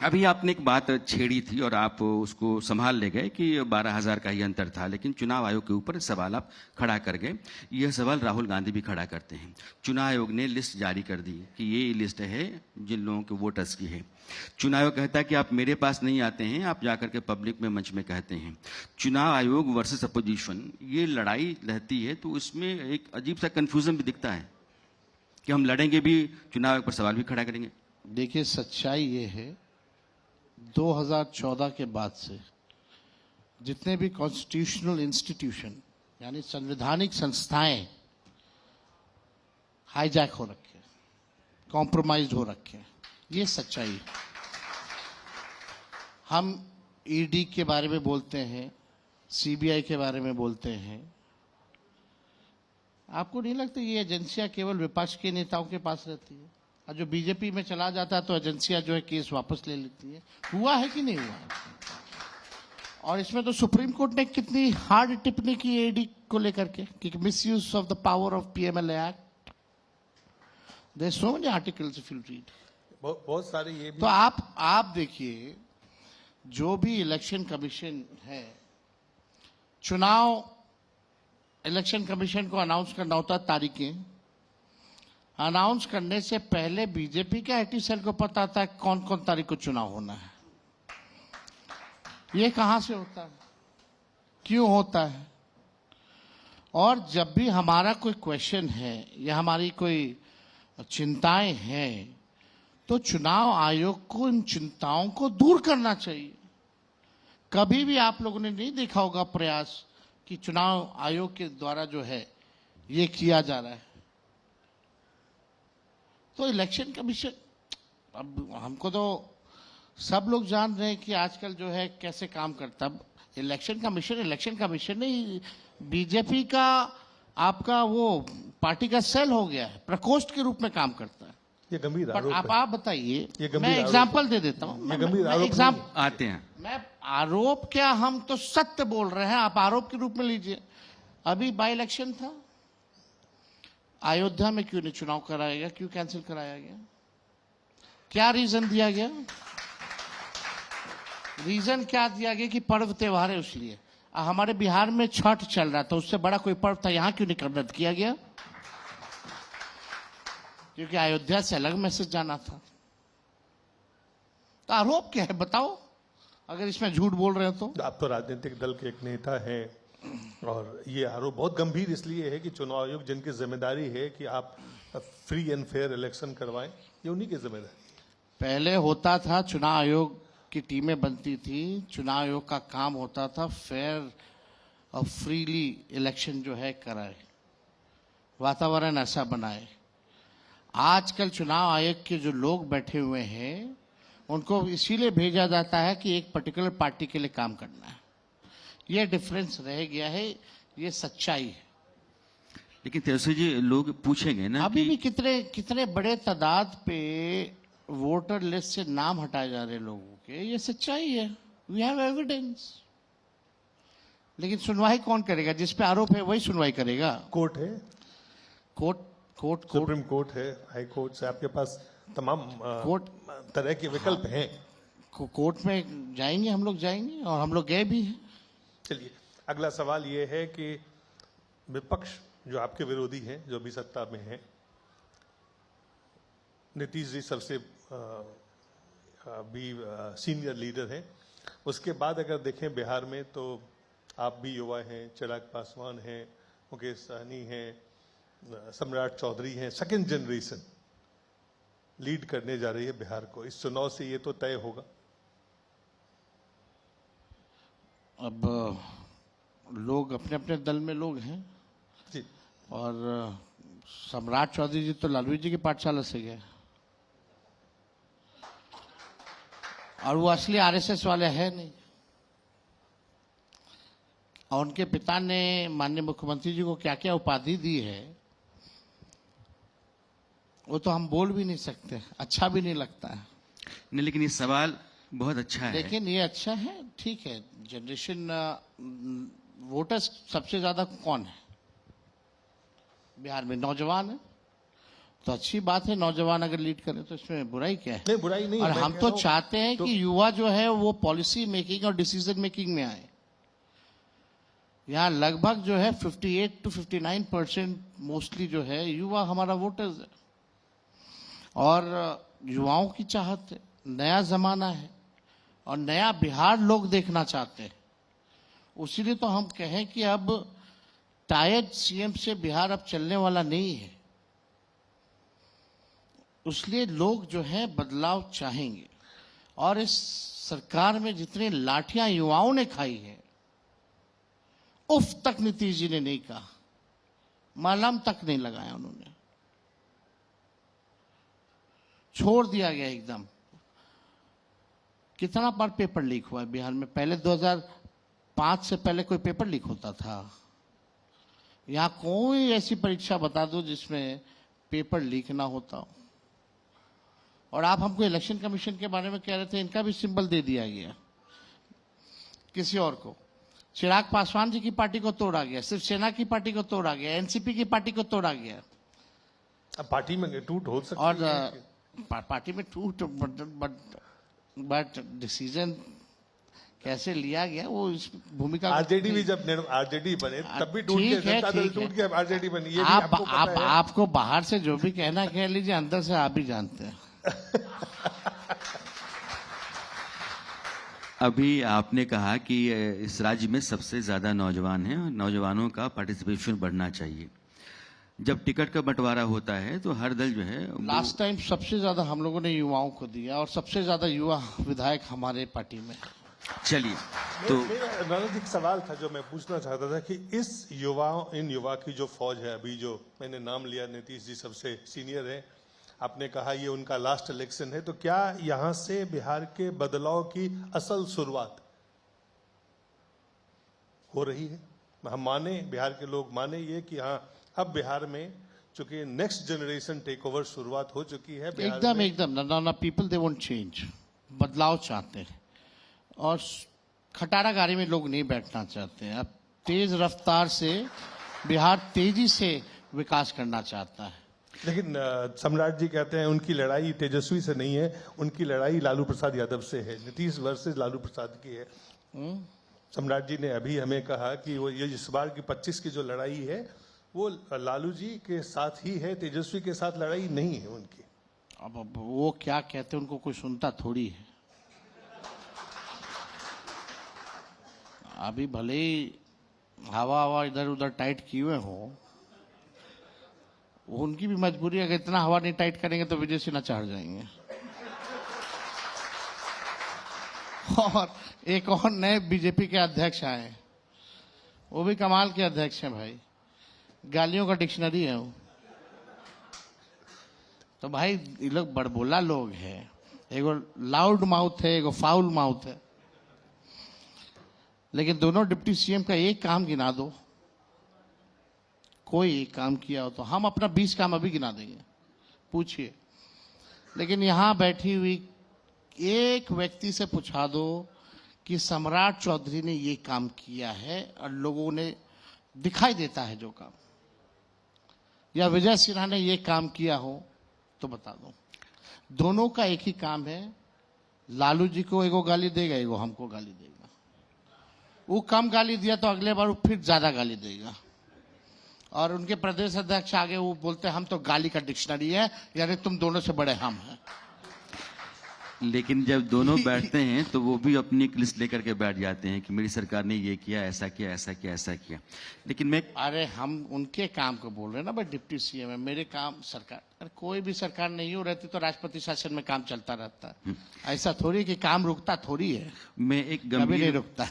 अभी आपने एक बात छेड़ी थी और आप उसको संभाल ले गए कि 12,000 का ही अंतर था, लेकिन चुनाव आयोग के ऊपर सवाल आप खड़ा कर गए। यह सवाल राहुल गांधी भी खड़ा करते हैं। चुनाव आयोग ने लिस्ट जारी कर दी कि ये लिस्ट है जिन लोगों के वोटर्स की है। चुनाव आयोग कहता है कि आप मेरे पास नहीं आते हैं, आप जाकर के पब्लिक में मंच में कहते हैं। चुनाव आयोग वर्सेस अपोजिशन, ये लड़ाई रहती है तो इसमें एक अजीब सा कन्फ्यूजन भी दिखता है कि हम लड़ेंगे भी, चुनाव आयोग पर सवाल भी खड़ा करेंगे। देखिए, सच्चाई ये है 2014 के बाद से जितने भी कॉन्स्टिट्यूशनल इंस्टीट्यूशन यानी संवैधानिक संस्थाएं हाईजैक हो रखे हैं, कॉम्प्रोमाइज हो रखे हैं, ये सच्चाई है। हम ईडी के बारे में बोलते हैं, सीबीआई के बारे में बोलते हैं। आपको नहीं लगता ये एजेंसियां केवल विपक्ष के नेताओं के पास रहती है? और जो बीजेपी में चला जाता है तो एजेंसियां जो है केस वापस ले लेती है। हुआ है कि नहीं हुआ है? और इसमें तो सुप्रीम कोर्ट ने कितनी हार्ड टिप्पणी की ईडी को लेकर के कि misuse of the power of PML act. There so many articles if you read, बहुत सारे ये भी। तो आप देखिए, जो भी इलेक्शन कमीशन है, चुनाव इलेक्शन कमीशन को अनाउंस करना होता है तारीखें। अनाउंस करने से पहले बीजेपी के आईटी सेल को पता था कौन कौन तारीख को चुनाव होना है। ये कहां से होता है, क्यों होता है? और जब भी हमारा कोई क्वेश्चन है या हमारी कोई चिंताएं हैं तो चुनाव आयोग को इन चिंताओं को दूर करना चाहिए। कभी भी आप लोगों ने नहीं देखा होगा प्रयास कि चुनाव आयोग के द्वारा जो है ये किया जा रहा है। तो इलेक्शन कमीशन, अब हमको तो सब लोग जान रहे हैं कि आजकल जो है कैसे काम करता है। इलेक्शन कमीशन नहीं, बीजेपी का आपका वो पार्टी का सेल हो गया है, प्रकोष्ठ के रूप में काम करता है। ये गंभीर पर आरोप आप बताइए, है। मैं एग्जाम्पल दे देता हूँ। एग्जाम्पल आते हैं। मैं आरोप क्या, हम तो सत्य बोल रहे हैं, आप आरोप के रूप में लीजिए। अभी बाई इलेक्शन था, अयोध्या में क्यों नहीं चुनाव कराया गया, क्यों कैंसिल कराया गया? क्या रीजन दिया गया? रीजन क्या दिया गया कि पर्व त्योहार है इसलिए। हमारे बिहार में छठ चल रहा था, उससे बड़ा कोई पर्व था, यहां क्यों नहीं रद्द किया गया? क्योंकि अयोध्या से अलग मैसेज जाना था। तो आरोप क्या है बताओ, अगर इसमें झूठ बोल रहे हो तो? आप तो राजनीतिक दल के एक नेता हैं और ये आरोप बहुत गंभीर इसलिए है कि चुनाव आयोग जिनकी जिम्मेदारी है कि आप फ्री एंड फेयर इलेक्शन करवाएं, ये उन्हीं की जिम्मेदारी। पहले होता था, चुनाव आयोग की टीमें बनती थी, चुनाव आयोग का काम होता था फेयर और फ्रीली इलेक्शन जो है कराए, वातावरण ऐसा बनाए। आजकल चुनाव आयोग के जो लोग बैठे हुए हैं उनको इसीलिए भेजा जाता है कि एक पर्टिकुलर पार्टी के लिए काम करना है। ये डिफरेंस रह गया है, ये सच्चाई है। लेकिन तेजस्वी जी, लोग पूछेंगे ना अभी भी कितने बड़े तादाद पे वोटर लिस्ट से नाम हटाए जा रहे हैं लोगों के, ये सच्चाई है। We have evidence. लेकिन सुनवाई कौन करेगा? जिस पे आरोप है वही सुनवाई करेगा। कोर्ट है, कोर्ट सुप्रीम कोर्ट है, हाई कोर्ट से आपके पास तमाम तरह के विकल्प हैं। कोर्ट में जाएंगे, हम लोग जाएंगे और हम लोग गए भी हैं। चलिए, अगला सवाल ये है कि विपक्ष जो आपके विरोधी हैं, जो भी सत्ता में हैं, नीतीश जी सबसे भी सीनियर लीडर हैं। उसके बाद अगर देखें बिहार में तो आप भी युवा हैं, चिराग पासवान हैं, मुकेश सहनी हैं, सम्राट चौधरी हैं, सेकंड जनरेशन लीड करने जा रही है बिहार को। इस चुनाव से ये तो तय होगा। अब लोग अपने अपने दल में लोग हैं जी, और सम्राट चौधरी जी तो लालू जी की पाठशाला से गए और वो असली आरएसएस वाले हैं नहीं। और उनके पिता ने माननीय मुख्यमंत्री जी को क्या क्या उपाधि दी है वो तो हम बोल भी नहीं सकते, अच्छा भी नहीं लगता है। नहीं, लेकिन ये सवाल बहुत अच्छा है। लेकिन ये अच्छा है, ठीक है। जनरेशन वोटर्स सबसे ज्यादा कौन है बिहार में? नौजवान है। तो अच्छी बात है, नौजवान अगर लीड करे तो इसमें बुराई क्या है। नहीं बुराई नहीं, और मैं हम कह तो रहा हूं- चाहते हैं तो- कि युवा जो है वो पॉलिसी मेकिंग और डिसीजन मेकिंग में आए। यहाँ लगभग जो है 58 to 59% मोस्टली जो है युवा हमारा वोटर्स है, और युवाओं की चाहत है, नया जमाना है और नया बिहार लोग देखना चाहते हैं। उसीलिए तो हम कहें कि अब टायर्ड सीएम से बिहार अब चलने वाला नहीं है। इसलिए लोग जो है बदलाव चाहेंगे, और इस सरकार में जितनी लाठियां युवाओं ने खाई है, उफ तक नीतीश जी ने नहीं कहा, मलहम तक नहीं लगाया उन्होंने, छोड़ दिया गया एकदम। कितना बार पेपर लीक हुआ है बिहार में? पहले 2005 से पहले कोई पेपर लीक होता था? यहां कोई ऐसी परीक्षा बता दो जिसमें पेपर लीक ना होता हो। और आप हमको इलेक्शन कमीशन के बारे में कह रहे थे, इनका भी सिंबल दे दिया गया किसी और को। चिराग पासवान जी की पार्टी को तोड़ा गया, सिर्फ सेना की पार्टी को तोड़ा गया, एनसीपी की पार्टी को तोड़ा गया। अब पार्टी में टूट हो सकती और है। पार्टी में टूट, बट डिसीजन कैसे लिया गया वो इस भूमिका आरजेडी भी जब आरजेडी बने तब भी टूट ठीक गया, है, जनता दल ठीक टूट है। गया, आरजेडी बनी, ये भी आप आपको पता है। आपको बाहर से जो भी कहना कह लीजिए, अंदर से आप भी जानते हैं। अभी आपने कहा कि इस राज्य में सबसे ज्यादा नौजवान हैं और नौजवानों का पार्टिसिपेशन बढ़ना चाहिए। जब टिकट का बंटवारा होता है तो हर दल जो है लास्ट टाइम सबसे ज्यादा हम लोगों ने युवाओं को दिया, और सबसे ज्यादा युवा विधायक हमारे पार्टी में। चलिए तो मेरा नाना जी एक सवाल था जो मैं पूछना चाहता था कि इन युवा की जो फौज है, अभी जो मैंने नाम लिया, नीतीश जी सबसे सीनियर है, आपने कहा ये उनका लास्ट इलेक्शन है, तो क्या यहां से बिहार के बदलाव की असल शुरुआत हो रही है? हम माने, बिहार के लोग माने ये कि हाँ अब बिहार में चूंकि नेक्स्ट जनरेशन टेक ओवर शुरुआत हो चुकी है बिहार एकदम में। एकदम ना पीपल दे वोंट चेंज, बदलाव चाहते हैं, और खटारा गाड़ी में लोग नहीं बैठना चाहते हैं। अब तेज रफ्तार से बिहार तेजी से विकास करना चाहता है। लेकिन सम्राट जी कहते हैं उनकी लड़ाई तेजस्वी से नहीं है, उनकी लड़ाई लालू प्रसाद यादव से है, नीतीश वर्सेस लालू प्रसाद की है। सम्राट जी ने अभी हमें कहा कि वो ये इस बार की 25 की जो लड़ाई है वो लालू जी के साथ ही है, तेजस्वी के साथ लड़ाई नहीं है उनकी। अब वो क्या कहते हैं उनको कोई सुनता थोड़ी है। अभी भले ही हवा इधर उधर टाइट किए हुए हो, उनकी भी मजबूरी है। अगर इतना हवा नहीं टाइट करेंगे तो विजय सिन्हा चढ़ जाएंगे। और एक और नए बीजेपी के अध्यक्ष आए, वो भी कमाल के अध्यक्ष हैं भाई, गालियों का डिक्शनरी है वो। तो भाई ये लोग बड़बोला लोग हैं, एगो लाउड माउथ है, एगो फाउल माउथ है। लेकिन दोनों डिप्टी सीएम का एक काम गिना दो, कोई एक काम किया हो तो हम अपना 20 काम अभी गिना देंगे, पूछिए। लेकिन यहां बैठी हुई एक व्यक्ति से पूछा दो कि सम्राट चौधरी ने ये काम किया है, और लोगों ने दिखाई देता है जो काम, या विजय सिन्हा ने ये काम किया हो तो बता दो। दोनों का एक ही काम है, लालू जी को एगो गाली देगा, एगो हमको गाली देगा। वो कम गाली दिया तो अगले बार वो फिर ज्यादा गाली देगा। और उनके प्रदेश अध्यक्ष आगे वो बोलते हैं हम तो गाली का डिक्शनरी है, यानी तुम दोनों से बड़े हम हैं। लेकिन जब दोनों बैठते हैं तो वो भी अपनी एक लिस्ट लेकर के बैठ जाते हैं कि मेरी सरकार ने ये किया, ऐसा किया, ऐसा किया, ऐसा किया। लेकिन मैं अरे हम उनके काम को बोल रहे हैं ना भाई, डिप्टी सीएम है, मेरे काम सरकार। अरे कोई भी सरकार नहीं हो रहती तो राष्ट्रपति शासन में काम चलता रहता है। ऐसा थोड़ी कि काम रुकता थोड़ी है, मैं एक कभी नहीं रुकता।